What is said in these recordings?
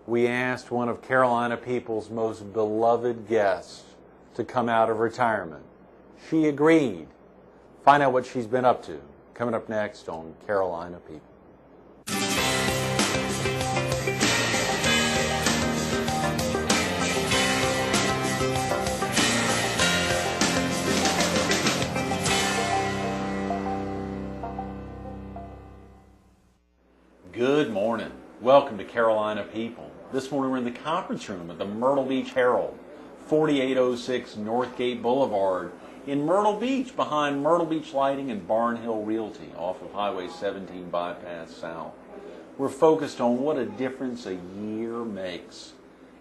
we asked one of Carolina People's most beloved guests to come out of retirement. She agreed. Find out what she's been up to. Coming up next on Carolina People. Good morning. Welcome to Carolina People. This morning we're in the conference room at the Myrtle Beach Herald, 4806 Northgate Boulevard in Myrtle Beach, behind Myrtle Beach Lighting and Barnhill Realty off of Highway 17 Bypass South. We're focused on what a difference a year makes.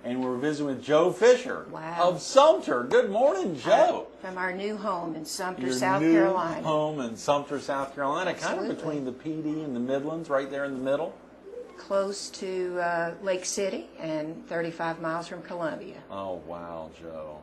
And we're visiting with Joe Fisher of Sumter. Good morning, Joe. From our new home in Sumter, South Carolina. Your new home in Sumter, South Carolina. Absolutely. Kind of between the PD and the Midlands, right there in the middle. Close to Lake City and 35 miles from Columbia. Oh, wow, Joe.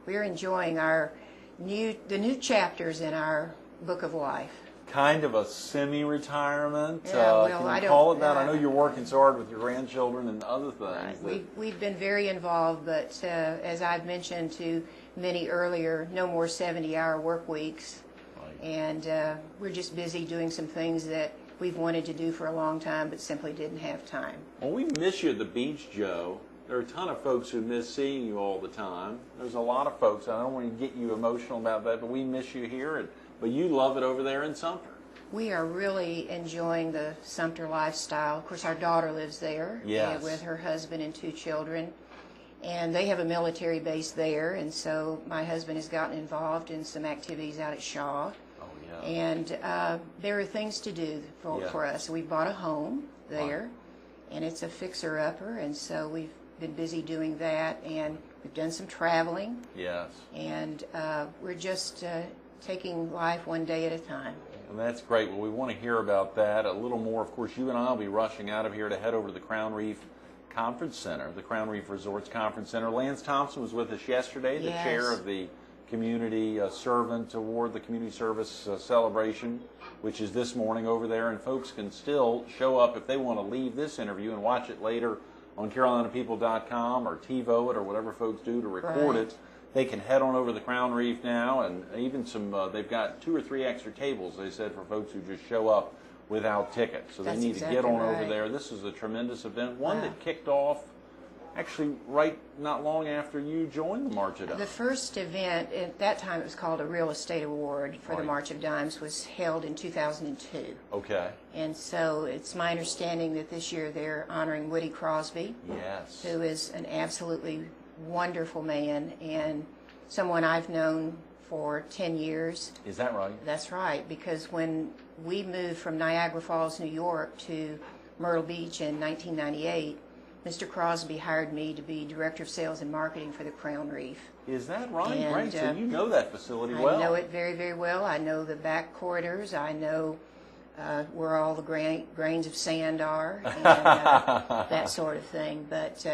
We're enjoying the new chapters in our book of life. Kind of a semi-retirement. Yeah, can you call it that? I know you're working so hard with your grandchildren and other things. Right. We've been very involved, but as I've mentioned to many earlier, no more 70-hour work weeks. Right. And we're just busy doing some things that we've wanted to do for a long time, but simply didn't have time. Well, we miss you at the beach, Joe. There are a ton of folks who miss seeing you all the time. There's a lot of folks. I don't want to get you emotional about that, but we miss you here. But you love it over there in Sumter. We are really enjoying the Sumter lifestyle. Of course, our daughter lives there with her husband and 2 children. And they have a military base there, and so my husband has gotten involved in some activities out at Shaw. Oh, yeah. And there are things to do for us. We bought a home there, and it's a fixer-upper, and so we've been busy doing that, and we've done some traveling. Yes. And we're just taking life one day at a time. And that's great. Well, we want to hear about that a little more. Of course, you and I will be rushing out of here to head over to the Crown Reef Conference Center, the Crown Reef Resorts Conference Center. Lance Thompson was with us yesterday, the chair of the Community Servant Award, the Community Service Celebration, which is this morning over there. And folks can still show up if they want to leave this interview and watch it later on CarolinaPeople.com or TiVo it or whatever folks do to record it. They can head on over to the Crown Reef now, and even they've got 2 or 3 extra tables, they said, for folks who just show up without tickets. So they need to get on over there. This is a tremendous event, one that kicked off actually not long after you joined the March of Dimes. The first event, at that time it was called a Real Estate Award for the March of Dimes, was held in 2002. Okay. And so it's my understanding that this year they're honoring Woody Crosby. Yes. Who is an absolutely wonderful man and someone I've known for 10 years. Is that right? That's right, because when we moved from Niagara Falls, New York to Myrtle Beach in 1998, Mr. Crosby hired me to be Director of Sales and Marketing for the Crown Reef. Is that right? And, right, so you know that facility well. I know it very, very well. I know the back corridors. I know where all the grains of sand are and that sort of thing. But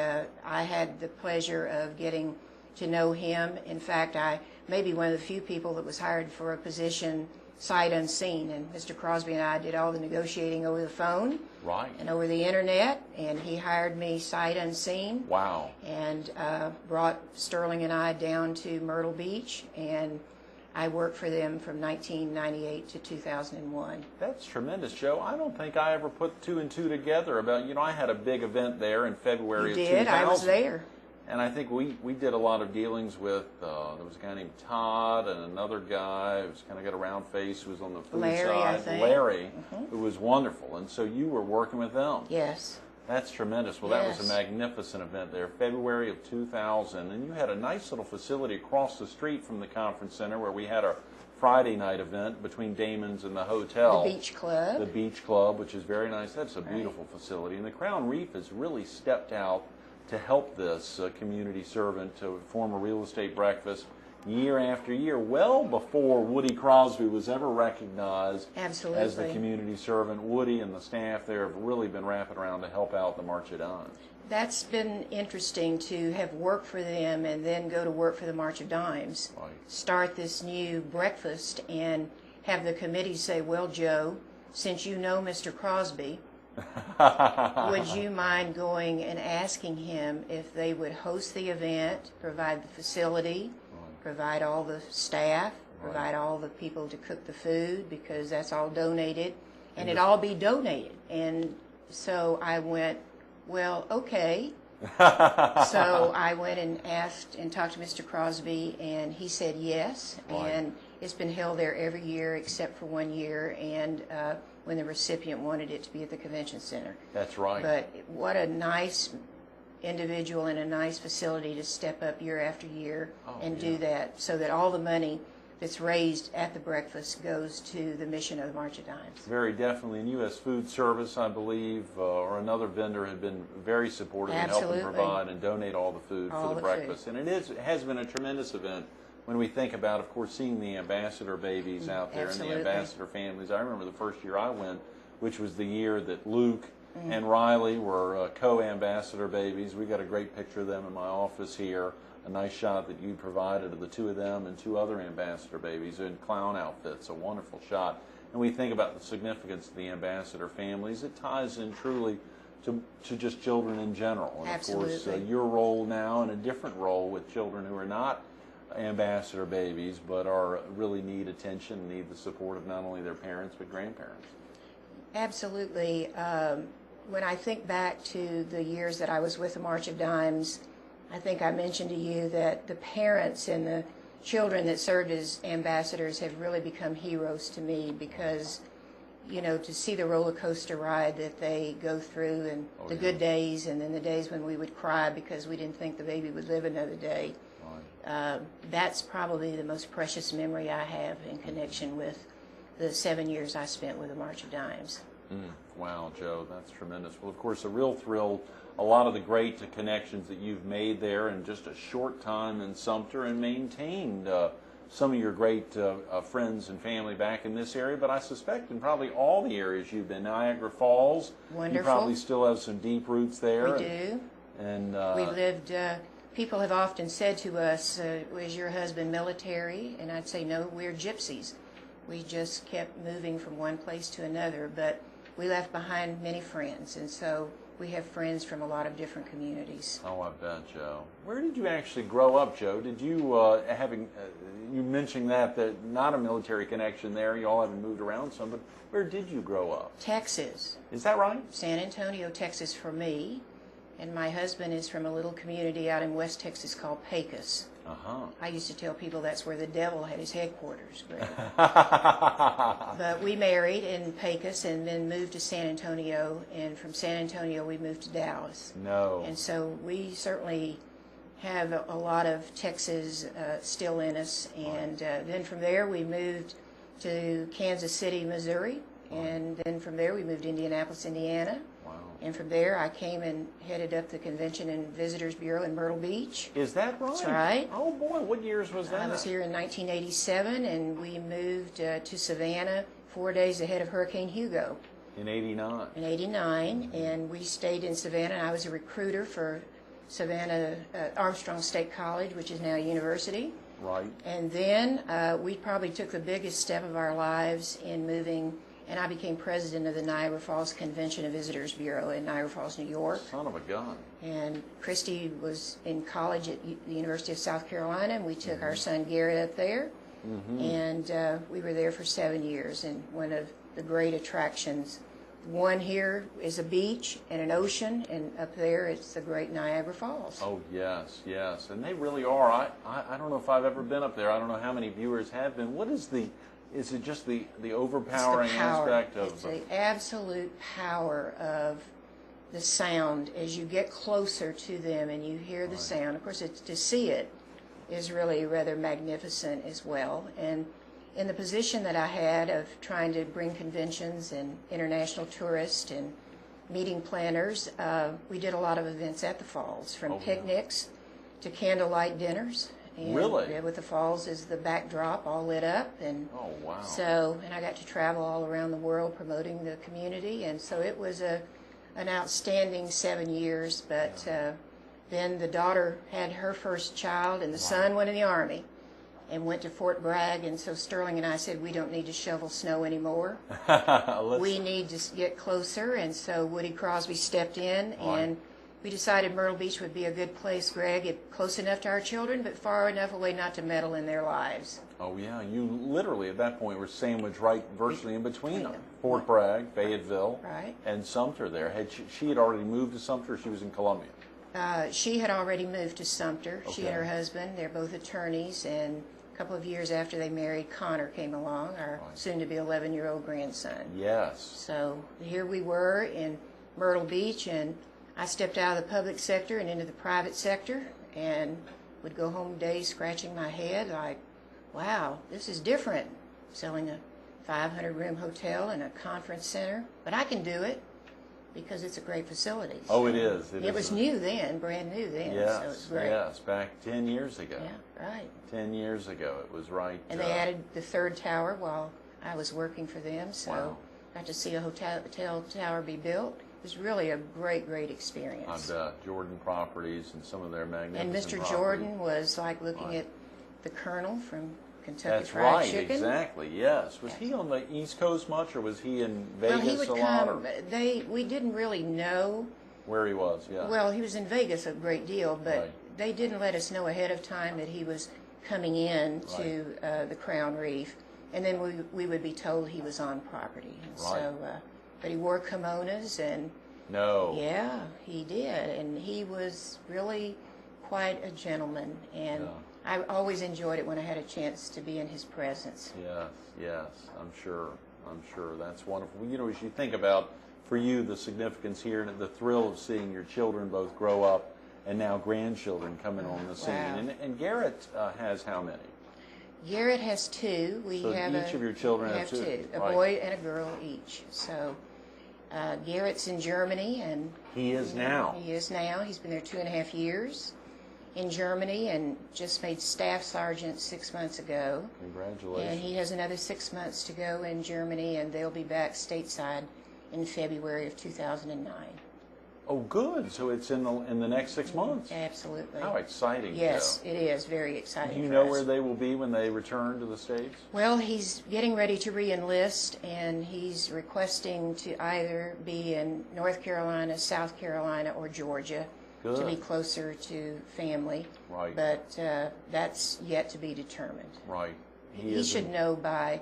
I had the pleasure of getting to know him. In fact, I may be one of the few people that was hired for a position sight unseen, and Mr. Crosby and I did all the negotiating over the phone and over the internet, and he hired me sight unseen. Wow. And brought Sterling and I down to Myrtle Beach, and I worked for them from 1998 to 2001. That's tremendous, Joe. I don't think I ever put 2 and 2 together about, I had a big event there in February of 2000. You did? I was there. And I think we did a lot of dealings with, there was a guy named Todd and another guy who was kind of got a round face who was on the food Larry, side. I think. Larry, who was wonderful. And so you were working with them. Yes. That's tremendous. Well, that was a magnificent event there, February of 2000. And you had a nice little facility across the street from the conference center where we had our Friday night event between Damon's and the hotel. The Beach Club. The Beach Club, which is very nice. That's a beautiful facility. And the Crown Reef has really stepped out to help this community servant to form a real estate breakfast year after year, well before Woody Crosby was ever recognized as the community servant. Woody and the staff there have really been wrapping around to help out the March of Dimes. That's been interesting to have worked for them and then go to work for the March of Dimes. Right. Start this new breakfast and have the committee say, well, Joe, since you know Mr. Crosby, would you mind going and asking him if they would host the event, provide the facility, provide all the staff, provide all the people to cook the food, because that's all donated, and it all be donated. And so I went, well, okay. So I went and asked and talked to Mr. Crosby, and he said yes. Right. And it's been held there every year except for 1 year, and when the recipient wanted it to be at the convention center. That's right. But what a nice individual and a nice facility to step up year after year and do that, so that all the money that's raised at the breakfast goes to the mission of the March of Dimes. Very definitely. And U.S. Food Service, I believe, or another vendor had been very supportive in helping provide and donate all the food for the breakfast. And it has been a tremendous event when we think about, of course, seeing the ambassador babies out there and the ambassador families. I remember the first year I went, which was the year that Luke and Riley were co-ambassador babies. We got a great picture of them in my office here. A nice shot that you provided of the two of them and two other ambassador babies in clown outfits. A wonderful shot. And we think about the significance of the ambassador families. It ties in truly to just children in general. And Absolutely. Of course, your role now and a different role with children who are not ambassador babies but are really need attention, need the support of not only their parents but grandparents. Absolutely. When I think back to the years that I was with the March of Dimes, I think I mentioned to you that the parents and the children that served as ambassadors have really become heroes to me, because, you know, to see the roller coaster ride that they go through, and the good days, and then the days when we would cry because we didn't think the baby would live another day. That's probably the most precious memory I have in connection with the 7 years I spent with the March of Dimes. Wow, Joe, that's tremendous. Well, of course, a real thrill. A lot of the great connections that you've made there in just a short time in Sumter, and maintained some of your great friends and family back in this area, but I suspect in probably all the areas you've been. Niagara Falls, Wonderful. You probably still have some deep roots there. We do. And we lived, people have often said to us, was your husband military? And I'd say, no, we're gypsies. We just kept moving from one place to another, but we left behind many friends, and so we have friends from a lot of different communities. Oh, I bet, Joe. Where did you actually grow up, Joe? Did you, you mentioned that not a military connection there, you all haven't moved around some, but where did you grow up? Texas. Is that right? San Antonio, Texas for me, and my husband is from a little community out in West Texas called Pecos. I used to tell people that's where the devil had his headquarters. But we married in Pecos and then moved to San Antonio, and from San Antonio we moved to Dallas. No. And so we certainly have a lot of Texas still in us. And then from there we moved to Kansas City, Missouri, and then from there we moved to Indianapolis, Indiana. And from there, I came and headed up the Convention and Visitors Bureau in Myrtle Beach. Is that right? That's right. Oh, boy. What years was that? I was here in 1987, and we moved to Savannah 4 days ahead of Hurricane Hugo. In 89. In 89, and we stayed in Savannah. I was a recruiter for Savannah Armstrong State College, which is now a university. Right. And then we probably took the biggest step of our lives in moving, and I became president of the Niagara Falls Convention and Visitors Bureau in Niagara Falls, New York. Son of a gun. And Christy was in college at the University of South Carolina, and we took our son Garrett up there. And we were there for 7 years. And one of the great attractions, one here is a beach and an ocean, and up there it's the great Niagara Falls. Oh, yes, yes. And they really are. I don't know if I've ever been up there. I don't know how many viewers have been. What is the... Is it just the overpowering aspect of... It's the absolute power of the sound as you get closer to them and you hear the sound. Of course, to see it is really rather magnificent as well. And in the position that I had of trying to bring conventions and international tourists and meeting planners, we did a lot of events at the falls, from picnics to candlelight dinners. And really? With the falls as the backdrop, all lit up, and so, and I got to travel all around the world promoting the community, and so it was an outstanding 7 years. But then the daughter had her first child, and the son went in the Army, and went to Fort Bragg. And so Sterling and I said, we don't need to shovel snow anymore. We need to get closer. And so Woody Crosby stepped in, and we decided Myrtle Beach would be a good place, Greg, close enough to our children, but far enough away not to meddle in their lives. Oh, yeah. You literally, at that point, were sandwiched right virtually in between them. Fort Bragg, Fayetteville, and Sumter there. She had already moved to Sumter, she was in Columbia? She had already moved to Sumter. Okay. She and her husband, they're both attorneys, and a couple of years after they married, Connor came along, our soon-to-be 11-year-old grandson. Yes. So here we were in Myrtle Beach, and I stepped out of the public sector and into the private sector, and would go home days scratching my head like, wow, this is different, selling a 500-room hotel and a conference center. But I can do it because it's a great facility. Oh, it is. It was new then, brand new then. Yes, so it's great. Yes, back 10 years ago. Yeah, right. 10 years ago, it was right. And they added the third tower while I was working for them, so got to see a hotel tower be built. It was really a great, great experience. I bet. Jordan Properties and some of their magnificent And Mr. properties. Jordan was like looking at the Colonel from Kentucky That's Fried right, Chicken. exactly, yes. Was he on the East Coast much, or was he in Vegas well, he would a lot? come. We didn't really know Where he was, yeah. Well, he was in Vegas a great deal, but they didn't let us know ahead of time that he was coming in to the Crown Reef, and then we would be told he was on property. And so, but he wore kimonos, and yeah, he did, and he was really quite a gentleman, and I always enjoyed it when I had a chance to be in his presence. Yes, yes, I'm sure. That's wonderful. You know, as you think about, for you, the significance here and the thrill of seeing your children both grow up and now grandchildren coming on the scene. And Garrett has how many? Garrett has two. So each of your children have two. A boy and a girl each. So Garrett's in Germany, and he is now. He is now. He's been there 2.5 years in Germany, and just made staff sergeant 6 months ago. Congratulations. And he has another 6 months to go in Germany, and they'll be back stateside in February of 2009. Oh, good. So it's in the next 6 months. Absolutely. How exciting! Yes, it is very exciting. Do you know where they will be when they return to the States? Well, he's getting ready to re-enlist, and he's requesting to either be in North Carolina, South Carolina, or Georgia. Good. To be closer to family. Right. But that's yet to be determined. Right. He should know by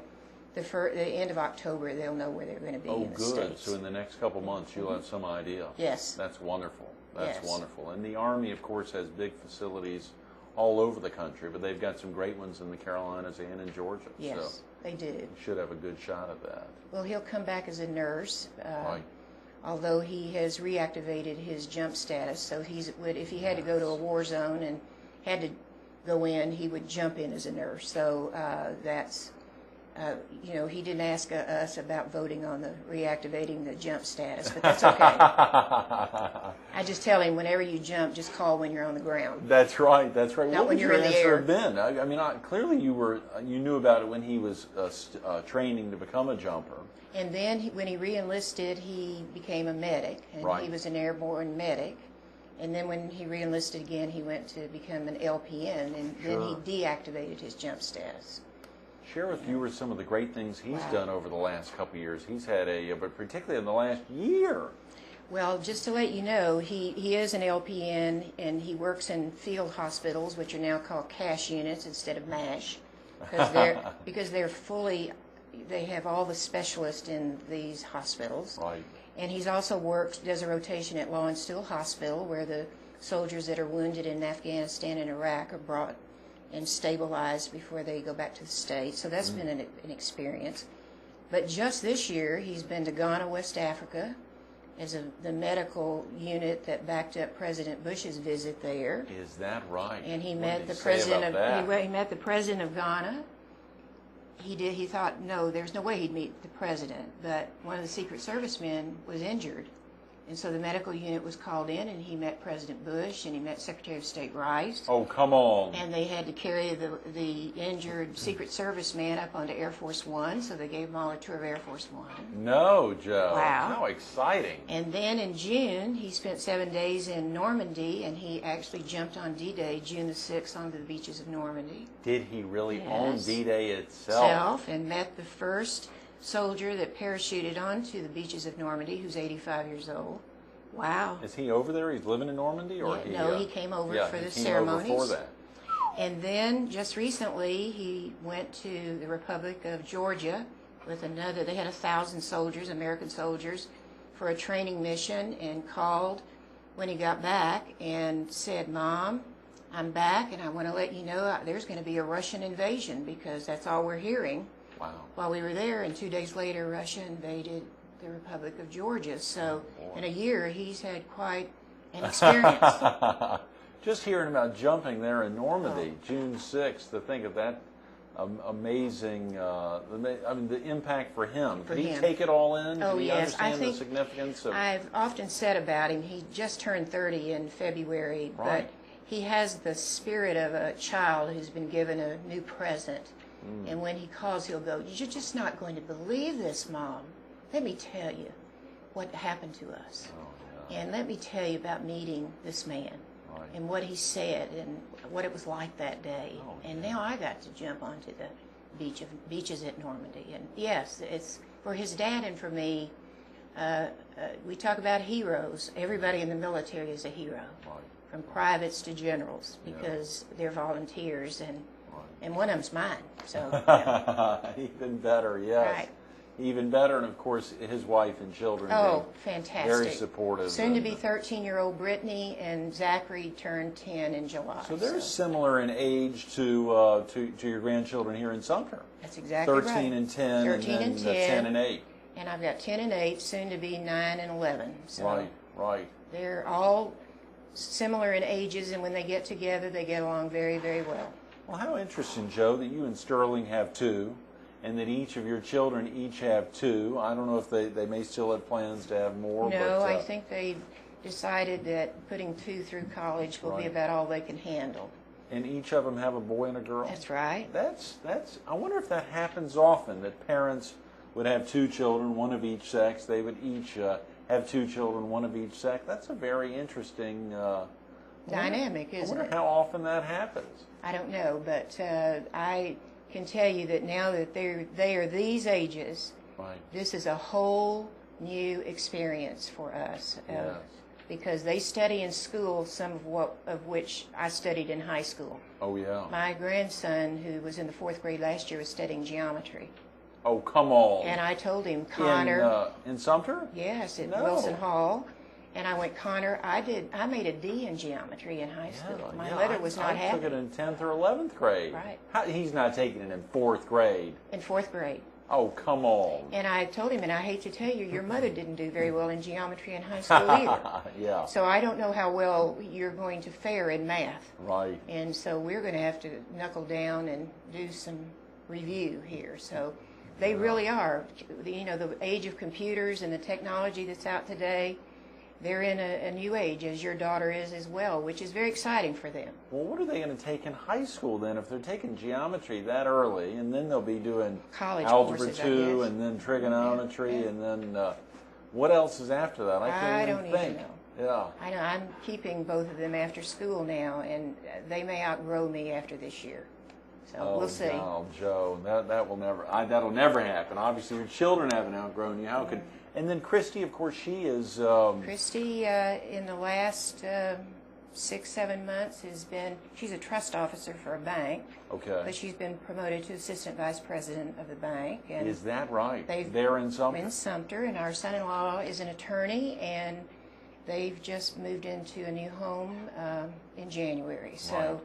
the end of October. They'll know where they're going to be in the States. Oh, good. So in the next couple months, you'll have some idea. Yes. That's wonderful. That's wonderful. And the Army, of course, has big facilities all over the country, but they've got some great ones in the Carolinas and in Georgia. Yes, so they do. You should have a good shot at that. Well, he'll come back as a nurse. Right. Although he has reactivated his jump status, so if he had to go to a war zone and had to go in, he would jump in as a nurse. So that's, he didn't ask us about voting on the reactivating the jump status, but that's okay. I just tell him, whenever you jump, just call when you're on the ground. That's right. That's right. Not what when would you're your in the answer air. have been? I mean, clearly you knew about it when he was training to become a jumper. And then when he re-enlisted, he became a medic, and he was an airborne medic. And then when he re-enlisted again, he went to become an LPN, and then he deactivated his jump status. Share with viewers some of the great things he's done over the last couple of years. He's had but particularly in the last year. Well, just to let you know, he is an LPN, and he works in field hospitals, which are now called CASH units instead of MASH, because they're fully. They have all the specialists in these hospitals. Right. And he's also does a rotation at Law and Steel Hospital, where the soldiers that are wounded in Afghanistan and Iraq are brought and stabilized before they go back to the States. So that's been an experience. But just this year, he's been to Ghana, West Africa, as the medical unit that backed up President Bush's visit there. Is that right? And he met the president he met the president of Ghana. He thought, no, there's no way he'd meet the president, but one of the Secret Service men was injured, And so the medical unit was called in, and he met President Bush, and he met Secretary of State Rice. Oh, come on. And they had to carry the injured Secret Service man up onto Air Force One, so they gave him all a tour of Air Force One. No, Joe. Wow. How exciting. And then in June, he spent 7 days in Normandy, and he actually jumped on D-Day, June the 6th, onto the beaches of Normandy. Did he really own Yes. D-Day itself? And met the first soldier that parachuted onto the beaches of Normandy, who's 85 years old. Wow. Is he over there? He's living in Normandy? Or No, he came over for the he came ceremonies. over for that. And then just recently, he went to the Republic of Georgia with another. They had 1,000 soldiers, American soldiers, for a training mission, and called when he got back and said, "Mom, I'm back, and I want to let you know there's going to be a Russian invasion," because that's all we're hearing. Wow. While we were there, and 2 days later, Russia invaded the Republic of Georgia. So in a year, he's had quite an experience. Just hearing about jumping there in Normandy, Oh. June 6th, to think of that amazing, the impact for him. For Did he him. take it all in? Oh, Did he yes. I understand the think significance of... I've often said about him, he just turned 30 in February, Right. but he has the spirit of a child who's been given a new present. And when he calls, he'll go, "You're just not going to believe this, Mom. Let me tell you what happened to us. And let me tell you about meeting this man." Right. And what he said and what it was like that day. Oh, and now I got to jump onto the beaches at Normandy. And yes, it's for his dad and for me. We talk about heroes. Everybody in the military is a hero, Right. from privates to generals, because they're volunteers, and one of them's mine. So Even better, yes. Right. Even better, and of course, his wife and children. oh, being fantastic! Very supportive. Soon to and- be 13-year-old Brittany, and Zachary turned 10 in July. So they're similar in age to your grandchildren here in Sumter. That's exactly right. 13 and 10, 13 and and then 10. 10 and 8. And I've got 10 and 8, soon to be 9 and 11. So Right, right. they're all similar in ages, and when they get together, they get along very, very well. Well, how interesting, Joe, that you and Sterling have 2, and that each of your children each have 2. I don't know if they may still have plans to have more. No, but, I think they decided that putting 2 through college will be Right. about all they can handle. And each of them have a boy and a girl? That's right. That's. I wonder if that happens often, that parents would have 2 children, one of each sex. They would each have 2 children, one of each sex. That's a very interesting Dynamic, isn't I wonder it? how often that happens. I don't know, but I can tell you that now that they are these ages, Right. this is a whole new experience for us. Yes. Because they study in school some of which I studied in high school. Oh, yeah. My grandson, who was in the 4th grade last year, was studying geometry. Oh, come on. And I told him, Connor, In Sumter? yes, at No. Wilson Hall. And I went, Connor, I made a D in geometry in high school. My mother was not I happy. took it in 10th or 11th grade. Right. He's not taking it in 4th grade. In 4th grade. Oh, come on. And I told him, and I hate to tell you, your mother didn't do very well in geometry in high school either. Yeah. So I don't know how well you're going to fare in math. Right. And so we're going to have to knuckle down and do some review here. So they really are, the age of computers and the technology that's out today, they're in a new age, as your daughter is as well, which is very exciting for them. Well, what are they going to take in high school then if they're taking geometry that early, and then they'll be doing College algebra courses, I 2 guess. and then trigonometry and then what else is after that? I I can't don't even even think. know. Yeah. I know I'm keeping both of them after school now, and they may outgrow me after this year. So we'll see. Oh, Joe, that'll never happen. Obviously, your children haven't outgrown you. How could? And then Christy, of course, she is. Christy, in the last 6-7 months, she's a trust officer for a bank, Okay. but she's been promoted to assistant vice president of the bank. And Is that right? they've They're in Sumter. in Sumter, and our son-in-law is an attorney, and they've just moved into a new home in January. So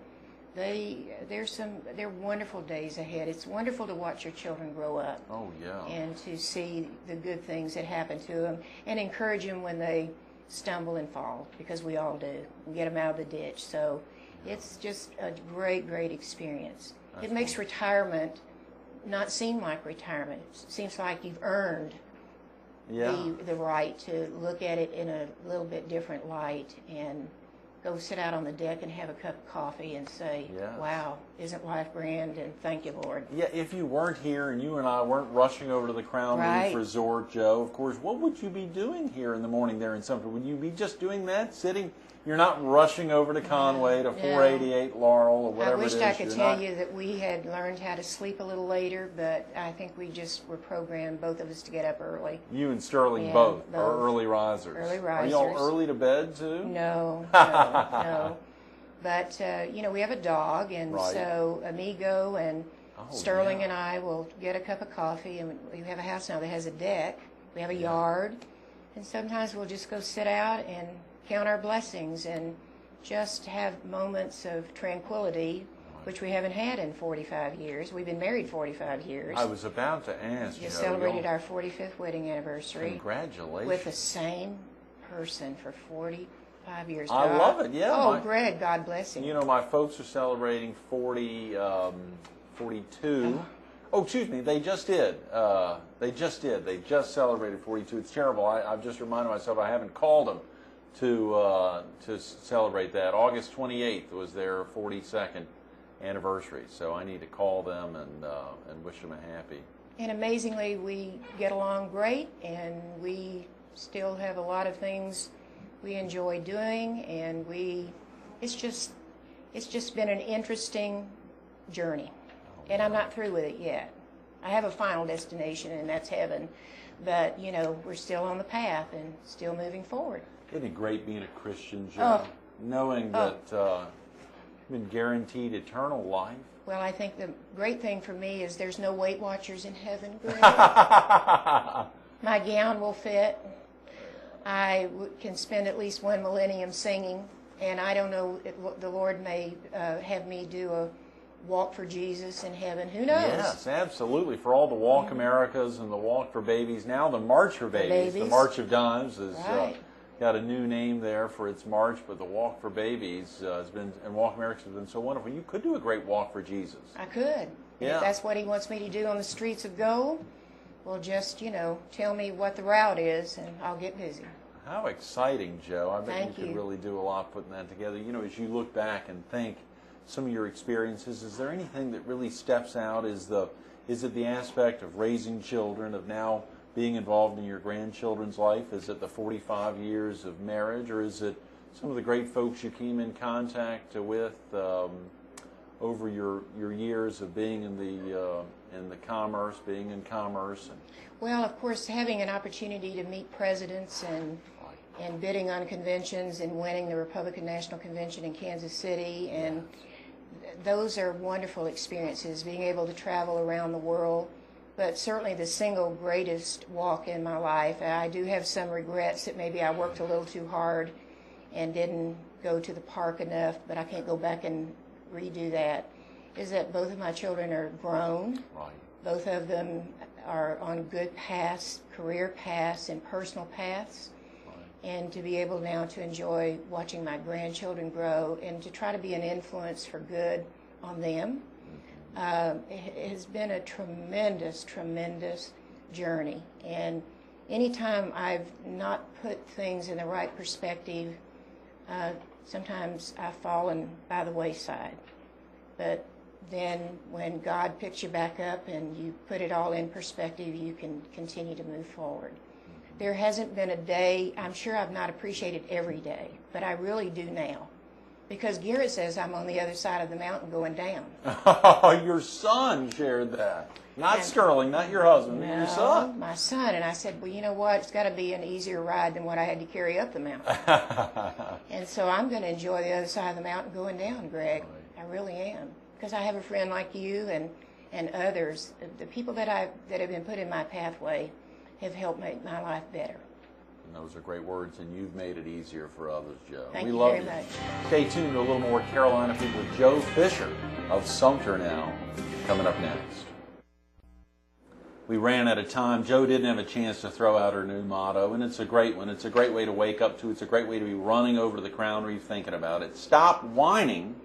they're wonderful days ahead. It's wonderful to watch your children grow up. Oh yeah. And to see the good things that happen to them, and encourage them when they stumble and fall, because we all do, and get them out of the ditch. So it's just a great, great experience. It makes retirement not seem like retirement. It seems like you've earned the right to look at it in a little bit different light and go sit out on the deck and have a cup of coffee and say, wow, isn't life grand, and thank you, Lord. Yeah, if you weren't here and you and I weren't rushing over to the Crown Reef Resort, Joe, of course, what would you be doing here in the morning there in Sumter? Would you be just doing that, sitting? You're not rushing over to Conway to 488 Laurel or whatever it is. I wished I could tell you that we had learned how to sleep a little later, but I think we just were programmed, both of us, to get up early. You and Sterling both are early risers. Early risers. Are y'all early to bed, too? No. But, we have a dog, and so Amigo and Sterling and I will get a cup of coffee, and we have a house now that has a deck. We have a yard, and sometimes we'll just go sit out and count our blessings and just have moments of tranquility, which we haven't had in 45 years. We've been married 45 years. I was about to ask. Just celebrated our 45th wedding anniversary. Congratulations. With the same person for 45 years. I love it, yeah. Oh, Greg, God bless him. You know, my folks are celebrating 42. Oh, excuse me, they just did. They just celebrated 42. It's terrible. I've just reminded myself I haven't called them to celebrate that. August 28th was their 42nd anniversary, so I need to call them and wish them a happy. And amazingly, we get along great, and we still have a lot of things we enjoy doing, and it's just been an interesting journey, and I'm not through with it yet. I have a final destination, and that's heaven, but we're still on the path and still moving forward. Isn't it great being a Christian, Joe? Knowing that you've been guaranteed eternal life? Well, I think the great thing for me is there's no Weight Watchers in heaven, Greg. My gown will fit. I can spend at least one millennium singing, and I don't know, the Lord may have me do a Walk for Jesus in heaven. Who knows? Yes, absolutely. For all the Walk Americas and the Walk for Babies, now the March for Babies. The March of Dimes is got a new name there for its march, but the Walk for Babies has been, and Walk Americas has been so wonderful. You could do a great Walk for Jesus. I could. Yeah. If that's what he wants me to do on the streets of gold, well, just, tell me what the route is, and I'll get busy. How exciting, Joe. I bet you could really do a lot putting that together. As you look back and think some of your experiences, is there anything that really steps out? Is it the aspect of raising children, of now being involved in your grandchildren's life? Is it the 45 years of marriage, or is it some of the great folks you came in contact with over your years of being in the commerce, being in commerce? Well, of course, having an opportunity to meet presidents and bidding on conventions and winning the Republican National Convention in Kansas City, and those are wonderful experiences, being able to travel around the world. But certainly the single greatest walk in my life, and I do have some regrets that maybe I worked a little too hard and didn't go to the park enough, but I can't go back and redo that, is that both of my children are grown. Right. Both of them are on good paths, career paths and personal paths. And to be able now to enjoy watching my grandchildren grow and to try to be an influence for good on them. It has been a tremendous, tremendous journey. And anytime I've not put things in the right perspective, sometimes I've fallen by the wayside. But then when God picks you back up and you put it all in perspective, you can continue to move forward. There hasn't been a day, I'm sure I've not appreciated every day, but I really do now. Because Garrett says I'm on the other side of the mountain going down. Your son shared that. Not Sterling, not your husband, your son. My son. And I said, well, you know what? It's got to be an easier ride than what I had to carry up the mountain. And so I'm going to enjoy the other side of the mountain going down, Greg. I really am. Because I have a friend like you and others. The people that have been put in my pathway have helped make my life better. And those are great words, and you've made it easier for others, Joe. Thank you very much. Stay tuned to a little more Carolina People with Joe Fisher of Sumter now, coming up next. We ran out of time. Joe didn't have a chance to throw out her new motto, and it's a great one. It's a great way to wake up to. It's a great way to be running over to the Crown Reef thinking about it. Stop whining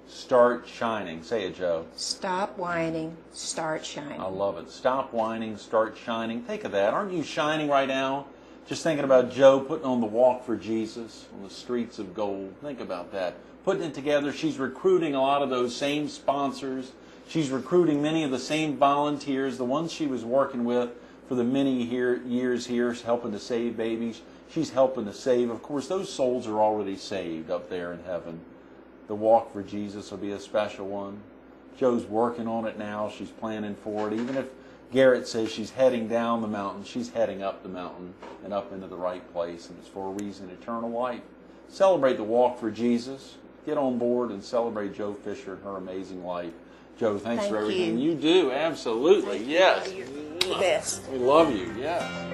start shining. Say it, Joe. Stop whining, start shining. I love it. Stop whining, start shining. Think of that. Aren't you shining right now? Just thinking about Joe putting on the Walk for Jesus on the streets of gold. Think about that. Putting it together. She's recruiting a lot of those same sponsors. She's recruiting many of the same volunteers, the ones she was working with for the many years here, helping to save babies. She's helping to save. Of course, those souls are already saved up there in heaven. The Walk for Jesus will be a special one. Joe's working on it now. She's planning for it. Even if Garrett says she's heading down the mountain, she's heading up the mountain and up into the right place, and it's for a reason, eternal life. Celebrate the Walk for Jesus. Get on board and celebrate Joe Fisher and her amazing life. Joe, thanks for everything you do. Absolutely, yes. You're the best. We love you, yes.